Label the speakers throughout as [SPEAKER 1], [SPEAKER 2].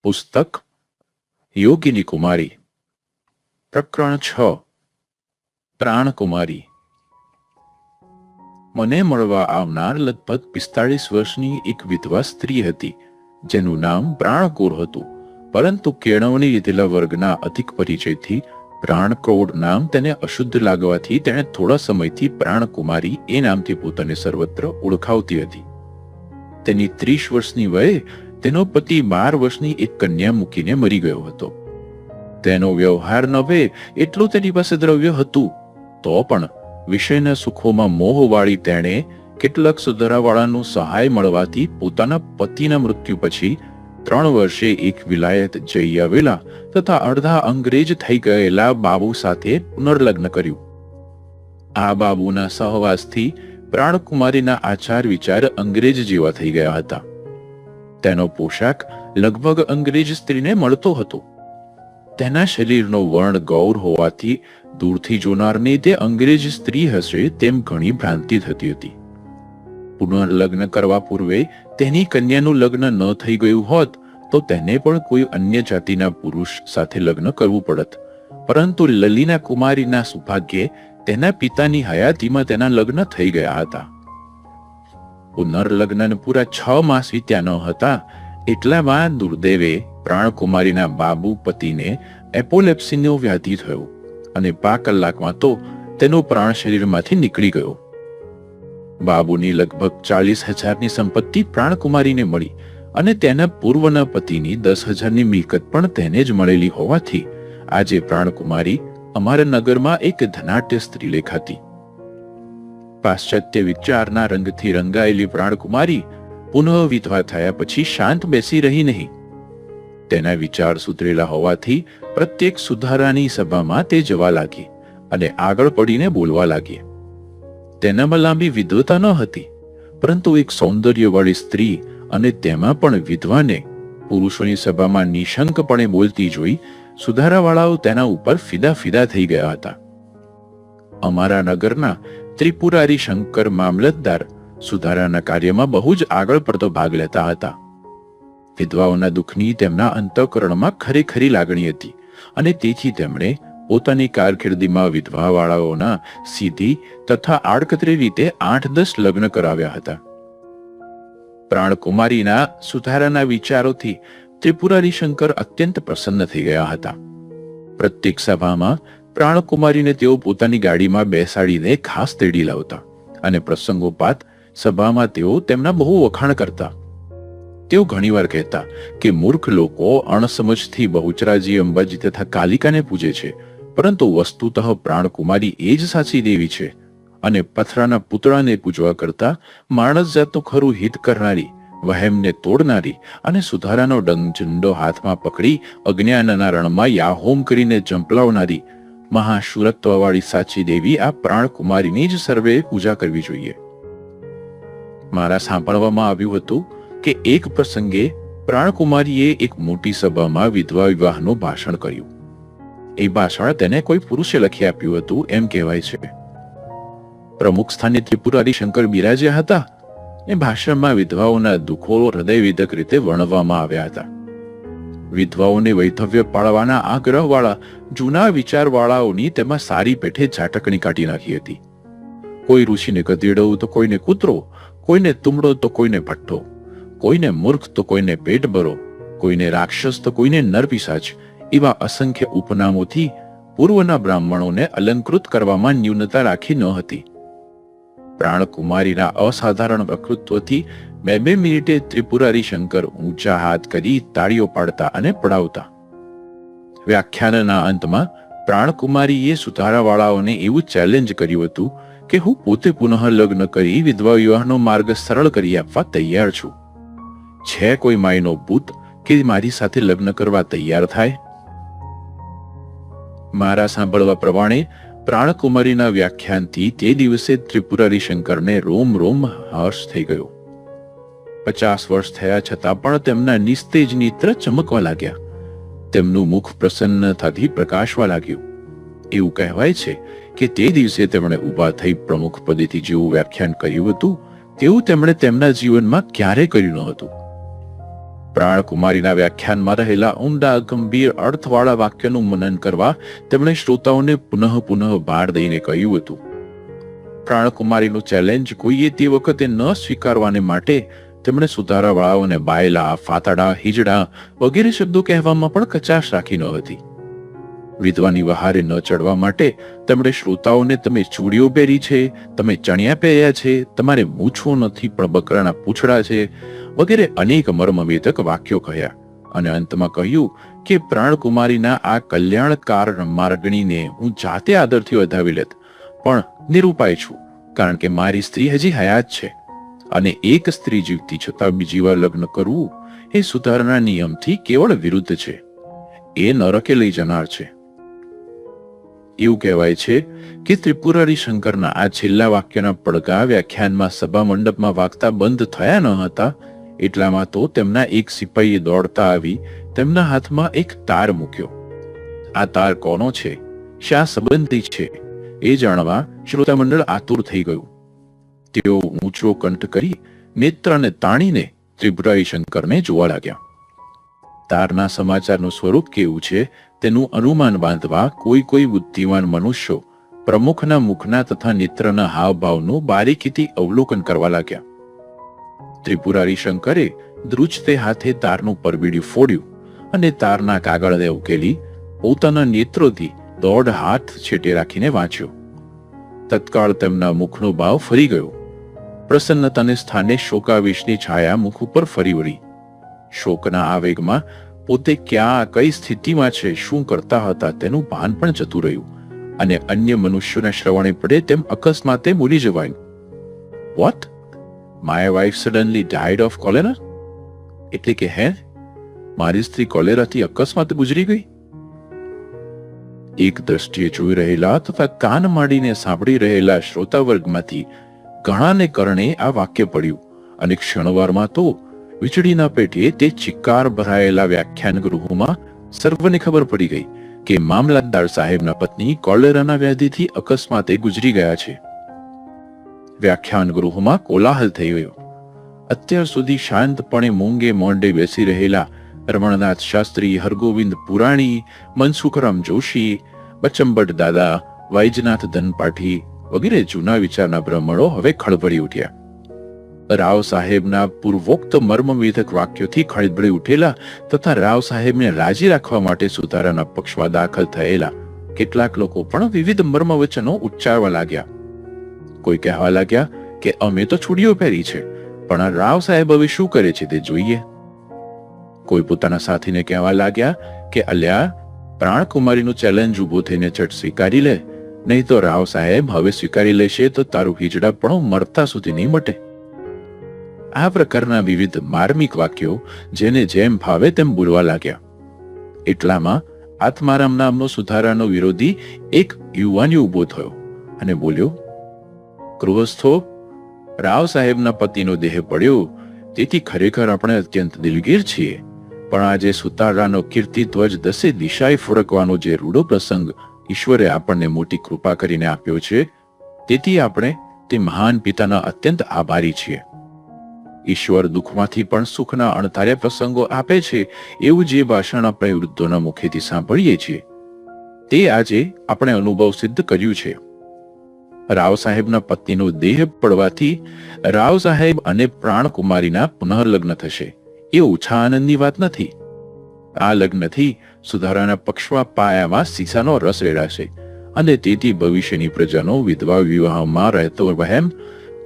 [SPEAKER 1] પુસ્તક યોગિની કુમારી, પ્રકરણ 6, પ્રાણકુમારી. મને મળવા આવનાર લગભગ 45 વર્ષની એક વિધવા સ્ત્રી હતી, જેનું નામ પ્રાણકૌર હતું, પરંતુ કેળવણી લીધેલા વર્ગના અધિક પરિચયથી પ્રાણકૌર નામ તેને અશુદ્ધ લાગવાથી તેણે થોડા સમયથી પ્રાણકુમારી એ નામથી પોતાને સર્વત્ર ઓળખાવતી હતી. તેની 30 વર્ષની વયે તેનો પતિ 12 વર્ષની એક કન્યા મૂકીને મરી ગયો હતો. તેનો વ્યવહાર નવે એટલું તેની પાસે દ્રવ્ય હતું, તો પણ વિષયના સુખોમાં મોહવાળી તેણે કેટલાક સુધારાવાળાનું સહાય મળવાથી પોતાના પતિના મૃત્યુ પછી 3 વર્ષે એક વિલાયત જઈ આવેલા તથા અડધા અંગ્રેજ થઈ ગયેલા બાબુ સાથે પુનર્લગ્ન કર્યું. આ બાબુના સહવાસથી પ્રાણકુમારીના આચાર વિચાર અંગ્રેજ જેવા થઈ ગયા હતા. તેનો પોશાક લગભગ અંગ્રેજ સ્ત્રીને મળતો હતો. તેના શરીરનો વર્ણ ગૌર હોવાથી દૂરથી જોનારને તે અંગ્રેજ સ્ત્રી હશે તેમ ઘણી ભ્રાંતિ થતી હતી. પુનર્લગ્ન કરવા પૂર્વે તેની કન્યાનું લગ્ન ન થઈ ગયું હોત તો તેને પણ કોઈ અન્ય જાતિના પુરુષ સાથે લગ્ન કરવું પડત, પરંતુ લલિના કુમારીના સૌભાગ્યે તેના પિતાની હયાતીમાં તેના લગ્ન થઈ ગયા હતા. પુનર્લગ્નને પૂરા 6 માસ વીત્યા ન હતા એટલામાં દુર્દેવે પ્રાણકુમારીના બાબુ પતિને એપોલેપ્સીનો વ્યાધિ થયો અને 5 કલાકમાં તો તેનો પ્રાણ શરીરમાંથી નીકળી ગયો. બાબુની લગભગ 40,000ની સંપત્તિ પ્રાણકુમારીને મળી અને તેના પૂર્વના પતિની 10,000ની મિલકત પણ તેને જ મળેલી હોવાથી આજે પ્રાણકુમારી અમારા નગરમાં એક ધનાઢ્ય સ્ત્રી લેખાતી. પાશ્ચાત્ય વિચારના રંગથી રંગાયેલી પ્રાણકુમારી પુનઃ વિધવા થયા પછી શાંત બેસી રહી નહીં. તેના વિચાર સુધરેલા હોવાથી પ્રત્યેક સુધારાની સભામાં તે જવા લાગી અને આગળ પડીને બોલવા લાગી. તેનામાં લાંબી વિદ્વતા ન હતી, પરંતુ એક સૌંદર્યવાળી સ્ત્રી અને તેમાં પણ વિધવાને પુરુષોની સભામાં નિશંકપણે બોલતી જોઈ સુધારાવાળાઓ તેના ઉપર ફિદા થઈ ગયા હતા. અમારા નગરના ત્રિપુરારી શંકર મામલતદાર સુધારાના કાર્યમાં બહુ જ આગળ પડતો ભાગ લેતા હતા. વિધવાઓના દુઃખની તેમના અંતઃકરણમાં ખરેખરી લાગણી હતી અને તેથી તેમણે પોતાની કારકિર્દીમાં વિધવાવાળાઓના સીધી તથા આડકતરી રીતે 8-10 લગ્ન કરાવ્યા હતા. પ્રાણકુમારીના સુધારાના વિચારોથી ત્રિપુરારી શંકર અત્યંત પ્રસન્ન થઈ ગયા હતા. પ્રત્યેક સભામાં પ્રાણકુમારીને તેઓ પોતાની ગાડીમાં બેસાડીને ખાસ તેડી લાવતા અને પ્રસંગોપાત સભામાં તેઓ તેમના બહુ વખાણ કરતા. તેઓ ઘણીવાર કહેતા કે મૂર્ખ લોકો અણસમજથી બહુચરાજી, અંબાજી તથા કાલિકાને પૂજે છે, પરંતુ વસ્તુતઃ પ્રાણકુમારી એ જ સાચી દેવી છે અને પથરાના પુતળાને પૂજવા કરતા માણસ જાતનું ખરું હિત કરનારી, વહેમને તોડનારી અને સુધારાનો ડંકો હાથમાં પકડી અજ્ઞાનના રણમાં યાહોમ કરીને જંપલાવનારી મહાશુરત્વવાળી સાચી દેવી આ પ્રાણકુમારીની જ સર્વે પૂજા કરવી જોઈએ. મારા સાંભળવામાં આવ્યું હતું કે એક પ્રસંગે પ્રાણકુમારીએ એક મોટી સભામાં વિધવા વિવાહનું ભાષણ કર્યું. એ ભાષણ તેને કોઈ પુરુષે લખી આપ્યું હતું એમ કહેવાય છે. પ્રમુખ સ્થાને ત્રિપુરારી શંકર બિરાજ્યા હતા. એ ભાષણમાં વિધવાઓના દુઃખો હૃદયવિદક રીતે વર્ણવવામાં આવ્યા હતા. વિધવાઓને વૈધવ્ય પાળવાના આગ્રહવાળા જૂના વિચારવાળાઓની તેમાં સારી પેઠે ઝાટકણી કાઢી નાખી હતી. કોઈ ઋષિને ગધેડો તો કોઈને કૂતરો, કોઈને તુમડો તો કોઈને ભઠ્ઠો, કોઈને મૂર્ખ તો કોઈને પેટબરો, કોઈને રાક્ષસ તો કોઈને નરપિશાચ, એવા અસંખ્ય ઉપનામોથી પૂર્વના બ્રાહ્મણોને અલંકૃત કરવામાં ન્યૂનતા રાખી ન હતી. પ્રાણકુમારીના અસાધારણ વક્તૃત્વથી 2 મિનિટે ત્રિપુરારી શંકર ઊંચા હાથ કરી તાળીઓ પાડતા અને પડાવતા. વ્યાખ્યાનના અંતમાં પ્રાણકુમારીએ સુધારાવાળાઓને એવું ચેલેન્જ કર્યું હતું કે હું પોતે પુનઃ લગ્ન કરી વિધવા વિવાહનો માર્ગ સરળ કરી આપવા તૈયાર છું. છે કોઈ માયનો ભૂત કે મારી સાથે લગ્ન કરવા તૈયાર થાય? મારા સાંભળવા પ્રમાણે પ્રાણકુમારીના વ્યાખ્યાનથી તે દિવસે ત્રિપુરારી શંકરને રોમ હર્ષ થઈ ગયો. 50 વર્ષ થયા છતાં પણ તેમના નિસ્તેજ નેત્ર ચમકવા લાગ્યા. તેમનું મુખ પ્રસન્નતાથી પ્રકાશવા લાગ્યું. એવું કહેવાય છે કે તે દિવસે તેમણે ઊભા થઈ પ્રમુખ પદેથી જેવું વ્યાખ્યાન કર્યું હતું તેવું તેમણે તેમના જીવનમાં ક્યારેય કર્યું ન હતું. પ્રાણકુમારીના વ્યાખ્યાનમાં રહેલા ઊંડા ગંભીર અર્થવાળા વાક્યનું મનન કરવા તેમણે શ્રોતાઓને પુનઃ ભાર દઈને કહ્યું હતું. પ્રાણકુમારીનું ચેલેન્જ કોઈએ તે વખતે ન સ્વીકારવાને માટે તેમણે સુધારાવાળાઓને બાયલા, ફાતડા, હિજડા વગેરે શબ્દો કહેવામાં પણ કચાશ રાખી ન હતી. વિધવાની વહારે ન ચડવા માટે તેમણે શ્રોતાઓને તમે ચૂડીઓ પહેરી છે, તમે ચણિયા પહેર્યા છે, તમારે મૂછો નથી પણ બકરાના પૂંછડા છે વગેરે અનેક મર્મવેધક વાક્યો કહ્યા અને અંતમાં કહ્યું કે પ્રાણકુમારીના આ કલ્યાણકાર માર્ગણીને હું જાતે આદરથી વધાવી લેત, પણ નિરુપાય છું, કારણ કે મારી સ્ત્રી હજી હયાત છે અને એક સ્ત્રી જીવતી છતાં બીજી વાર લગ્ન કરવું એ સુધારના નિયમથી કેવળ વિરુદ્ધ છે. એ નરકે લઈ જનાર છે. એવું કહેવાય છે કે ત્રિપુરારી શંકરના આ છેલ્લા વાક્યના પડઘા વ્યાખ્યાનમાં સભા મંડપમાં વાગતા બંધ થયા ન હતા એટલામાં તો તેમના એક સિપાહીએ દોડતા આવી તેમના હાથમાં એક તાર મૂક્યો. આ તાર કોનો છે, શા સંબંધી છે એ જાણવા શ્રોતા મંડળ આતુર થઈ ગયું. તેઓ ઊંચો કંઠ કરી નેત્રને તાણીને ત્રિપુરારી શંકરને જોવા લાગ્યા. તારના સમાચારનું સ્વરૂપ કેવું છે તેનું અનુમાન બાંધવા કોઈ બુદ્ધિવાન મનુષ્યો પ્રમુખના મુખના તથા નેત્રના હાવભાવનું બારીકીથી અવલોકન કરવા લાગ્યા. ત્રિપુરારી શંકરે ધ્રુજતે હાથે તારનું પરબીડિયું ફોડ્યું અને તારના કાગળને ઉકેલી પોતાના નેત્રોથી દોઢ હાથ છેટે રાખીને વાંચ્યો. તત્કાળ તેમના મુખનો ભાવ ફરી ગયો. પ્રસન્નતાને સ્થાને શોકાવેશની છાયા મુખ ઉપર ફરી વળી. શોકના આવેગમાં પોતે ક્યાં કઈ સ્થિતિમાં છે, શું કરતા હતા તેનું ભાન પણ જતું રહ્યું અને અન્ય મનુષ્યોના શ્રવણે પડે તેમ અકસ્માતે ભૂલી જવાયું. What? My wife suddenly died of cholera? એટલે કે મારી સ્ત્રી કોલેરાથી અકસ્માત ગુજરી ગઈ? એક દ્રષ્ટિએ જોઈ રહેલા તથા કાન માંડીને સાંભળી રહેલા શ્રોતા વર્ગમાંથી ઘણાને કરણે આ વાક્ય પડ્યું અને ક્ષણવારમાં તો વીજળીના પેટે તે ચિક્કાર ભરાયેલા વ્યાખ્યાન ગૃહમાં સર્વને ખબર પડી ગઈ કે મામલતદાર સાહેબના પત્ની કોલેરાના વ્યાધિથી અકસ્માતે ગુજરી ગયા છે. વ્યાખ્યાન ગૃહમાં કોલાહલ થઈ ગયો. અત્યાર સુધી શાંતપણે મૂંગે મોંડે બેસી રહેલા રમણનાથ શાસ્ત્રી, હરગોવિંદ પુરાણી, મનસુખરામ જોશી, બચમ્બટ દાદા, વૈજનાથ ધનપાઠી વગેરે જૂના વિચારના બ્રાહ્મણો હવે ખળભળી ઉઠ્યા. રાવ સાહેબના પૂર્વોક્ત મર્મવેધક વાક્યોથી ખળભળી ઉઠેલા તથા રાવ સાહેબને રાજી રાખવા માટે સુધારાના પક્ષમાં દાખલ થયેલા કેટલાક લોકો પણ વિવિધ મર્મવચનો ઉચ્ચારવા લાગ્યા. કોઈ કહેવા લાગ્યા કે અમે તો છૂડીઓ પહેરી છે, પણ રાવ સાહેબ હવે શું કરે છે તે જોઈએ. કોઈ પોતાના સાથીને કહેવા લાગ્યા કે અલ્યા, પ્રાણકુમારીનું ચેલેન્જ ઉભો થઈને ચટ સ્વીકારી લે, નહીં તો રાવ સાહેબ હવે સ્વીકારી લેશે તો તારું હિજડા પણ મરતા સુધી નહીં મટે. આ પ્રકારના વિવિધ માર્મિક વાક્યો જેને જેમ ભાવે તેમ બોલવા લાગ્યા. એટલામાં આત્મારામ નામનો સુધારાનો વિરોધી એક યુવાન ઉભો થયો અને બોલ્યો, ગૃહસ્થો, રાવ સાહેબના પતિનો દેહ પડ્યો તેથી ખરેખર આપણે અત્યંત દિલગીર છીએ, પણ આજે સુતારાનો કીર્તિધ્વજ દસે દિશાએ ફરકવાનો જે રૂડો પ્રસંગ ઈશ્વરે આપણને મોટી કૃપા કરીને આપ્યો છે, તેથી આપણે તે મહાન પિતાના અત્યંત આભારી છીએ. ઈશ્વર દુઃખમાંથી પણ સુખના અણધાર્યા પ્રસંગો આપે છે એવું જે ભાષણ આપણે વૃદ્ધોના મુખેથી સાંભળીએ છીએ તે આજે આપણે અનુભવ સિદ્ધ કર્યું છે. રાવ સાહેબના પત્નીનો દેહ પડવાથી રાવ સાહેબ અને પ્રાણકુમારીના પુનઃલગ્ન થશે એ ઓછા આનંદની વાત નથી. આ લગ્નથી સુધારાના પક્ષમાં પાયામાં સીસાનો રસ રેડાશે અને તેથી ભવિષ્યની પ્રજાનો વિધવા વિવાહમાં રહેતો વહેમ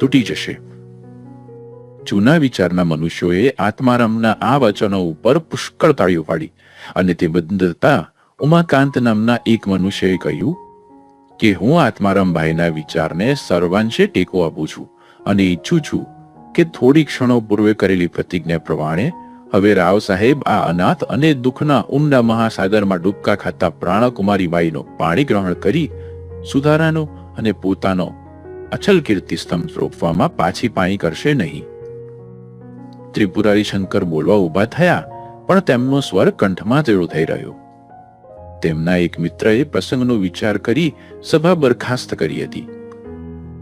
[SPEAKER 1] તૂટી જશે. જૂના વિચારના મનુષ્યોએ આત્મારામના આ વચનો ઉપર પુષ્કળ તાળીઓ પાડી અને તે બંધતા ઉમાકાંત નામના એક મનુષ્યએ કહ્યું કે હું આત્મારામભાઈના વિચારને સર્વાંશે ટેકો આપું છું અને ઈચ્છું છું કે થોડી ક્ષણો પૂર્વે કરેલી પ્રતિજ્ઞા પ્રમાણે હવે રાવ સાહેબ આ અનાથ અને દુઃખના ઊંડા મહાસાગરમાં ડૂબકા ખાતા પ્રાણકુમારીબાઈનો પાણી ગ્રહણ કરી સુધારાનો અને પોતાનો અચલ કીર્તિ સ્તંભ રોપવામાં પાછી પાણી કરશે નહીં. ત્રિપુરારી શંકર બોલવા ઉભા થયા, પણ તેમનો સ્વર કંઠમાં તેડો થઈ રહ્યો. તેમના એક મિત્રએ પ્રસંગનો વિચાર કરી સભા બરખાસ્ત કરી હતી.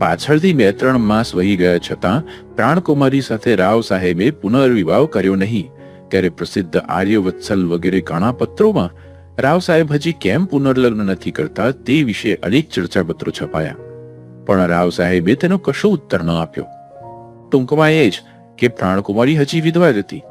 [SPEAKER 1] પાછળથી 2-3 માસ વહી ગયા છતાં પ્રાણકુમારી સાથે રાવ સાહેબે પુનર્વિવાહ કર્યો નહીં, ત્યારે પ્રસિદ્ધ આર્યવત્સલ વગેરે ઘણા પત્રોમાં રાવ સાહેબ હજી કેમ પુનર્લગ્ન નથી કરતા તે વિશે અનેક ચર્ચાપત્રો છપાયા, પણ રાવ સાહેબે તેનો કશો ઉત્તર ન આપ્યો. ટૂંકમાં એ જ કે પ્રાણકુમારી હજી વિધવા જ હતી.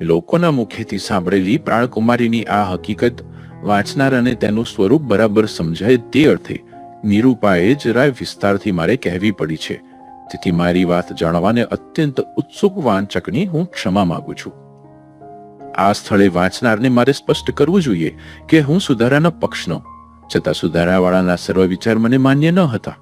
[SPEAKER 1] લોકોના મુખેથી સાંભળેલી પ્રાણકુમારીની આ હકીકત વાંચનાર અને તેનું સ્વરૂપ બરાબર સમજાય તે અર્થે નિરૂપાએ જરા વિસ્તારથી મારે કહેવી પડી છે. તેથી મારી વાત જાણવાને અત્યંત ઉત્સુક વાંચકની હું ક્ષમા માંગુ છું. આ સ્થળે વાંચનારને મારે સ્પષ્ટ કરવું જોઈએ કે હું સુધારાના પક્ષનો, છતાં સુધારાવાળાના સર્વ વિચાર મને માન્ય ન હતા.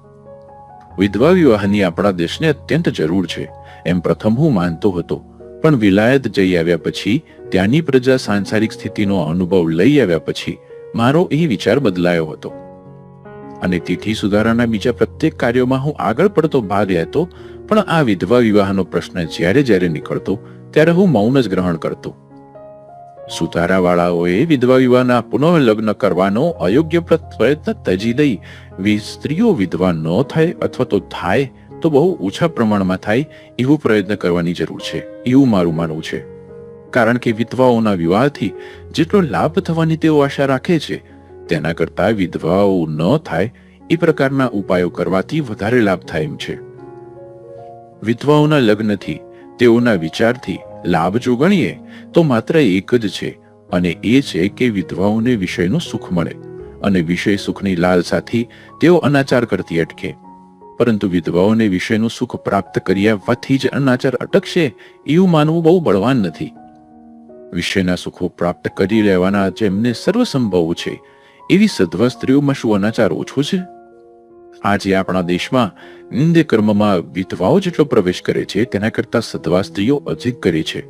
[SPEAKER 1] વિધવા વિવાહની આપણા દેશને અત્યંત જરૂર છે એમ પ્રથમ હું માનતો હતો, પણ વિલાયત જઈ આવ્યા પછી, ત્યાંની પ્રજા સાંસારિક સ્થિતિનો અનુભવ લઈ આવ્યા પછી મારો એ વિચાર બદલાયો હતો અને તેથી સુધારાના બીજા પ્રત્યેક કાર્યોમાં હું આગળ પડતો ભાગ લેતો, પણ આ વિધવા વિવાહનો પ્રશ્ન જ્યારે જ્યારે નીકળતો ત્યારે હું મૌન જ ગ્રહણ કરતો. સુધારાવાળાઓએ વિધવા વિવાહના પુનઃલગ્ન કરવાનો અયોગ્ય પ્રયત્ન તજી દઈ સ્ત્રીઓ વિધવા ન થાય અથવા તો થાય તો બહુ ઓછા પ્રમાણમાં થાય એવો પ્રયત્ન કરવાની જરૂર છે એવું મારું માનવું છે. કારણ કે વિધવાઓના વિવાહથી જેટલો લાભ થવાની તેઓ આશા રાખે છે તેના કરતા વિધવાઓ ન થાય એ પ્રકારના ઉપાયો કરવાથી વધારે લાભ થાય એમ છે. વિધવાઓના લગ્નથી, તેઓના વિચારથી લાભ જો ગણીએ તો માત્ર એક જ છે, અને એ છે કે વિધવાઓને વિષયનું સુખ મળે અને વિષય સુખની લાલસાથી તેઓ અનાચાર કરતી અટકે. પરંતુ વિધવાઓને વિષયનું સુખ પ્રાપ્ત કર્યાથી જ અનાચાર અટકશે એવું માનવું બહુ બળવાન નથી. વિષયના સુખો પ્રાપ્ત કરી લેવાના જેમને સર્વસંભવ છે એવી સધવા સ્ત્રીઓમાં શું અનાચાર ઓછો છે? આજે આપણા દેશમાં નિંદ્ય કર્મમાં વિધવાઓ જેટલો પ્રવેશ કરે છે તેના કરતા સધવા સ્ત્રીઓ અધિક કરે છે.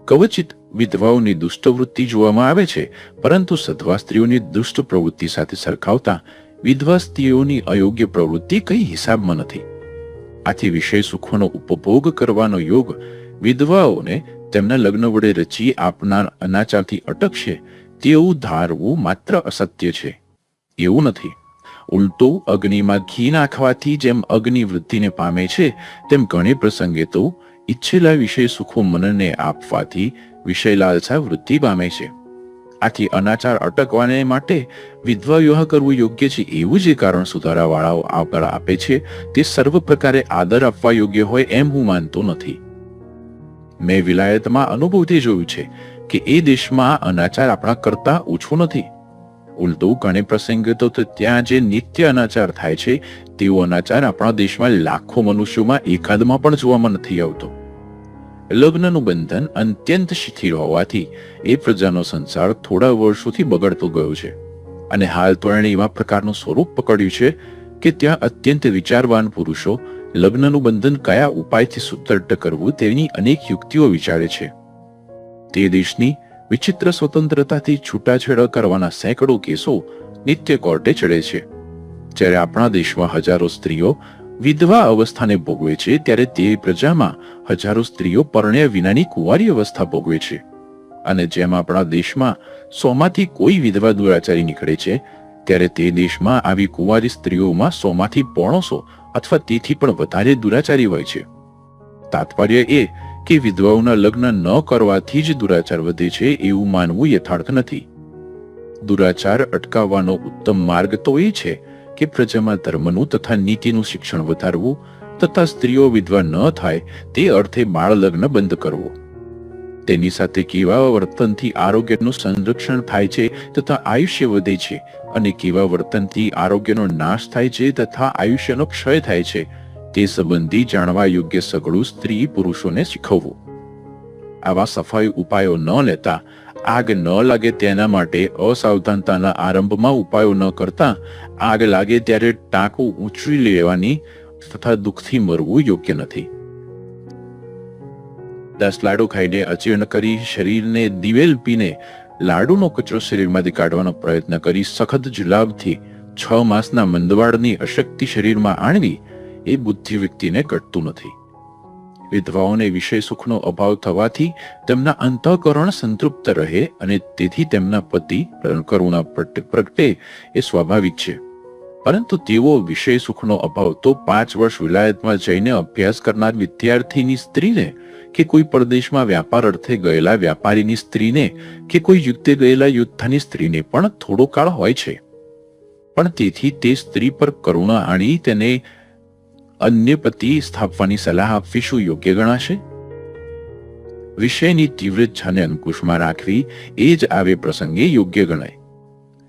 [SPEAKER 1] કવચિત વિધવાઓની દુષ્ટ વૃત્તિ જોવામાં આવે છે, પરંતુ સધવા સ્ત્રીઓની દુષ્ટ પ્રવૃત્તિ સાથે સરખાવતા વિધવા સ્ત્રીઓની અયોગ્ય પ્રવૃત્તિ કઈ હિસાબમાં નથી. આથી વિષય સુખોનો ઉપભોગ કરવાનો યોગ વિધવાઓને તેમના લગ્ન વડે રચી આપનાર અનાચારથી અટકશે તેવું ધારવું માત્ર અસત્ય છે. એવું નથી. ઉલટું અગ્નિમાં ઘી નાખવાથી જેમ અગ્નિ વૃદ્ધિને પામે છે, તેમ ઘણે પ્રસંગે તો ઈચ્છેલા વિષય સુખો મનને આપવાથી વિષય લાલસા વૃદ્ધિ પામે છે. આથી અનાચાર અટકવાને માટે વિધવા વિવાહ કરવું યોગ્ય છે એવું જે કારણ સુધારાવાળાઓ આગળ આપે છે તે સર્વ પ્રકારે આદર આપવા યોગ્ય હોય એમ હું માનતો નથી. મેં વિલાયતમાં અનુભવથી જોયું છે કે એ દેશમાં અનાચાર આપણા કરતા ઓછો નથી. ઉલટું ઘણે પ્રસંગે તો ત્યાં જે નિત્ય અનાચાર થાય છે તેવો અનાચાર આપણા દેશમાં લાખો મનુષ્યોમાં એકાદમાં પણ જોવામાં નથી આવતો. લગ્નનું બંધન અત્યંત શિથિલ હોવાથી એ પ્રજાનો સંસાર થોડા વર્ષોથી બગડતો ગયો છે અને હાલ તો એણે એવા પ્રકારનું સ્વરૂપ પકડ્યું છે કે ત્યાં અત્યંત વિચારવાન પુરુષો લગ્નનું બંધન કયા ઉપાયથી સુદ્ધર કરવું તેની અનેક યુક્તિઓ વિચારે છે. તે દેશની વિચિત્ર સ્વતંત્રતાથી છૂટાછેડા કરવાના સેંકડો કેસો નિત્ય કોર્ટે ચડે છે. જ્યારે આપણા દેશમાં હજારો સ્ત્રીઓ વિધવા અવસ્થાને ભોગવે છે, ત્યારે તે પ્રજામાં હજારો સ્ત્રીઓ પરણ્યા વિનાની કુંવારી અવસ્થા ભોગવે છે. અને જેમ આપણા દેશમાં 100માંથી કોઈ વિધવા દુરાચારી નીકળે છે, ત્યારે તે દેશમાં આવી કુંવારી સ્ત્રીઓમાં 100માંથી 950 અથવા તેથી પણ વધારે દુરાચારી હોય છે. તાત્પર્ય એ કે વિધવાઓના લગ્ન ન કરવાથી જ દુરાચાર વધે છે એવું માનવું યથાર્થ નથી. દુરાચાર અટકાવવાનો ઉત્તમ માર્ગ તો એ છે કે પ્રજામાં ધર્મનું તથા નીતિનું શિક્ષણ વધારવું તથા સ્ત્રીઓ વિધવા ન થાય તે અર્થે બાળ લગ્ન બંધ કરવો. તેની સાથે કેવા વર્તનથી આરોગ્યનું સંરક્ષણ થાય છે તથા આયુષ્ય વધે છે અને કેવા વર્તનથી આરોગ્યનો નાશ થાય છે તથા આયુષ્યનો ક્ષય થાય છે તે સંબંધી જાણવા યોગ્ય સઘળું સ્ત્રી પુરુષોને શીખવવું. આવા સફાઈ ઉપાયો ન લેતા, આગ ન લાગે તેના માટે અસાવધાનતાના આરંભમાં ઉપાયો ન કરતા આગ લાગે ત્યારે ટાંકું ઊંચી લેવાની તથા દુઃખથી મરવું યોગ્ય નથી. 10 લાડુ ખાઈને અજીર્ણ કરી શરીરને દિવેલ પીને લાડુનો કચરો શરીરમાંથી કાઢવાનો પ્રયત્ન કરી સખત જુલાબથી 6 માસના મંદવાડની અશક્તિ શરીરમાં આણવી એ બુદ્ધિ વ્યક્તિને ઘટતું નથી. વિધવાઓને વિષય સુખનો અભાવ થવાથી તેમના અંતઃકરણ સંતૃપ્ત રહે અને તેથી તેમના પતિ કરુણા પ્રગટે એ સ્વાભાવિક છે. પરંતુ તેવો વિષય સુખનો અભાવ તો 5 વર્ષ વિલાયતમાં જઈને અભ્યાસ કરનાર વિદ્યાર્થીની સ્ત્રીને કે કોઈ પરદેશમાં વ્યાપાર અર્થે ગયેલા વ્યાપારીની સ્ત્રીને કે કોઈ યુદ્ધે ગયેલા યોદ્ધાની સ્ત્રીને પણ થોડો કાળ હોય છે. પણ તેથી તે સ્ત્રી પર કરુણા આણી તેને અન્ય પતિ સ્થાપવાની સલાહ આપવી શું યોગ્ય ગણાશે? વિષયની તીવ્ર ઈચ્છાને અંકુશમાં રાખવી એ જ આવે પ્રસંગે યોગ્ય ગણાય.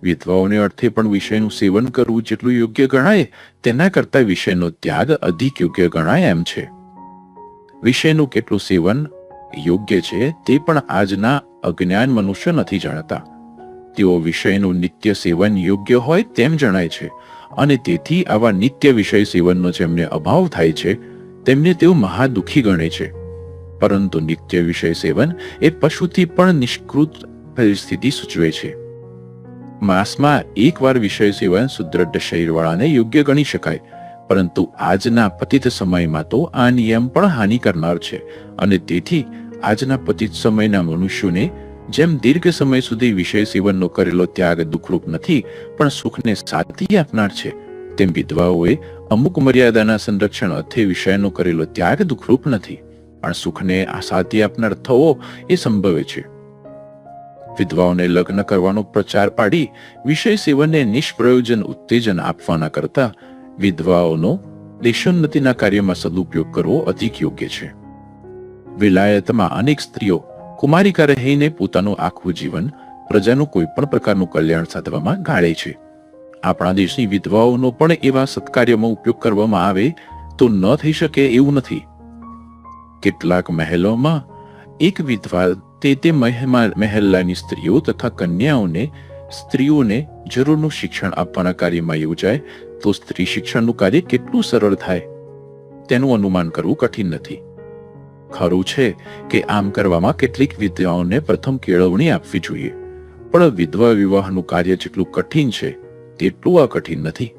[SPEAKER 1] વિધવાઓને અર્થે પણ વિષયનું સેવન કરવું જેટલું યોગ્ય ગણાય તેના કરતા વિષયનો ત્યાગ અધિક યોગ્ય ગણાય એમ છે. વિષયનું કેટલું સેવન યોગ્ય છે તે પણ આજના અજ્ઞાન મનુષ્ય નથી જાણતા. તેઓ વિષયનું નિત્ય સેવન યોગ્ય હોય તેમ જણાય છે અને તેથી આવા નિત્ય વિષય સેવનનો જેમને અભાવ થાય છે તેમને તેઓ મહાદુખી ગણે છે. પરંતુ નિત્ય વિષય સેવન એ પશુથી પણ નિષ્કૃત પરિસ્થિતિ સૂચવે છે. માસમાં એકવાર વિષય સેવન સુદ્રઢ શરીરવાળાને યોગ્ય ગણી શકાય, પરંતુ આજના પતિત સમયમાં તો આ નિયમ પણ હાનિ કરનાર છે અને તેથી આજના પતિત સમયના મનુષ્યોને જેમ દીર્ઘ સમય સુધી વિષય સેવનનો કરેલો ત્યાગ દુઃખરૂપ નથી પણ સુખને સાથી આપનાર છે, તેમ વિધવાઓએ અમુક મર્યાદાના સંરક્ષણ અર્થે વિષયનો કરેલો ત્યાગ દુઃખરૂપ નથી પણ સુખને સાથી આપનાર થવો એ સંભવે છે. વિધવાઓને લગ્ન કરવાનો પ્રચાર પાડી વિષય સેવનને નિષ્પ્રયોજન ઉત્તેજન આપવાના કરતા વિધવાઓનો દેશોન્નતિના કાર્યમાં સદુપયોગ કરવો અધિક યોગ્ય છે. વિલાયતમાં અનેક સ્ત્રીઓ કુમારિકા રહીને પોતાનું આખું જીવન પ્રજાનું કોઈ પણ પ્રકારનું કલ્યાણ સાધવામાં ગાળે છે. આપણા દેશની વિધવાઓનો પણ એવા સત્કાર્યમાં ઉપયોગ કરવામાં આવે તો ન થઈ શકે એવું નથી. કેટલાક મહેલોમાં એક વિધવા તે મહેલ્લાની સ્ત્રીઓ તથા સ્ત્રીઓને જરૂરનું શિક્ષણ આપવાના કાર્યમાં યોજાય તો સ્ત્રી શિક્ષણનું કાર્ય કેટલું સરળ થાય તેનું અનુમાન કરવું કઠિન નથી. ખરું છે કે આમ કરવામાં કેટલીક વિધવાઓને પ્રથમ કેળવણી આપવી જોઈએ, પણ વિધવા વિવાહનું કાર્ય જેટલું કઠિન છે તેટલું અકઠિન નથી.